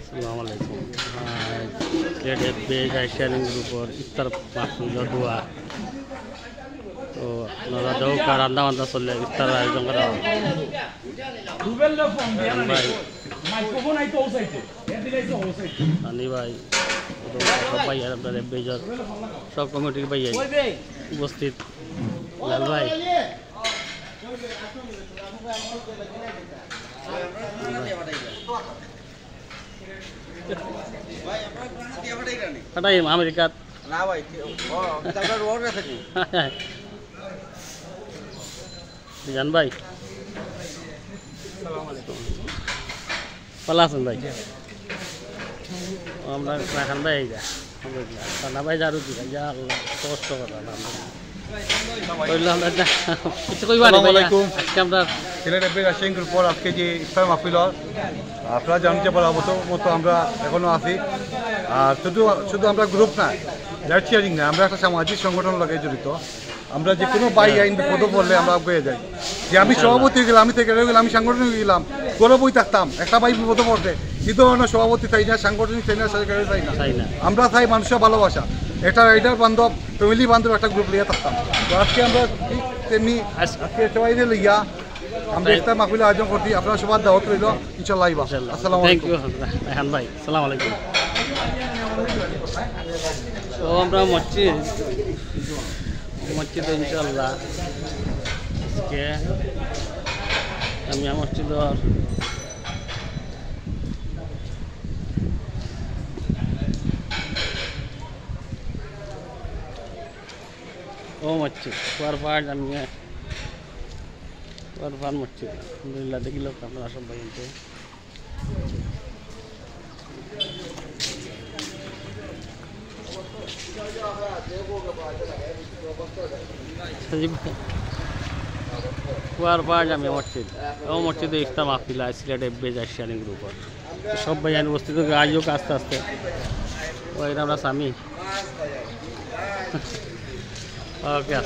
আসসালামু আলাইকুম। সিলেটের বেজ এশিয়ান গ্রুপের ইফতার মাহফিল দোয়া তো আপনারা দৌকা রান্না বান্না চললে ইফতার আয়োজন করা হয়। ভাই সবাই আপনাদের বেজর সব কমিটির ভাই উপস্থিত লাল ভাই আমেরিকা না ভাই জান ভাই ভালো আছেন ভাই? আমরা রাখান ভাই না ভাই জারু কি যা কষ্ট কথা আজকে যে ইফতার মাহফিল আপনারা জানতে পারা মতো আমরা এখনো আছি। আর শুধু আমরা গ্রুপ না, লাইট শেয়ারিং না, আমরা একটা সামাজিক সংগঠন লাগে জড়িত। আমরা যে কোনো বাই আইন বিপদ পড়লে আমরা আগে যাই। যে আমি সভাপতি গেলাম, আমি থেকে গেলাম, আমি সাংগঠনিক গেলাম, গৌরবই থাকতাম। একটা বাই বিপদ পড়তে কিন্তু সভাপতি চাই না, সাংগঠনিক চাই না, সরকারি চাই না। আমরা চাই মানুষের ভালোবাসা, একটা রাইডার বান্ধব, ফ্যামিলি বান্ধব একটা গ্রুপ লিয়ে থাকতাম। তো আজকে আমরা ঠিক তেমনি আজকে সবাই লইয়া আমরা ইফতার মাহফিল আয়োজন করছি। আপনারা সবার দাওয়াত রইল ইনশাআল্লাহ। আসসালামু আলাইকুম। রেহান ভাই আসসালামু আলাইকুম। তো আমরা মসজিদে ইনশাআল্লাহ আজকে জামিয়া মসজিদ ও মসজিদ ওয়ারফার জামিয়া ওয়ারফার মসজিদ আলহামদুলিল্লাহ দেখি লোক আপনারা সব ভাই ওয়ারফার জামিয়া মসজিদ ও মসজিদে ইফতার মাহফিল সিলেটের বেজ এশিয়ান গ্রুপের সব ভাই উপস্থিত আয়োজক আস্তে আস্তে ওই আমরা স্বামী ওকে।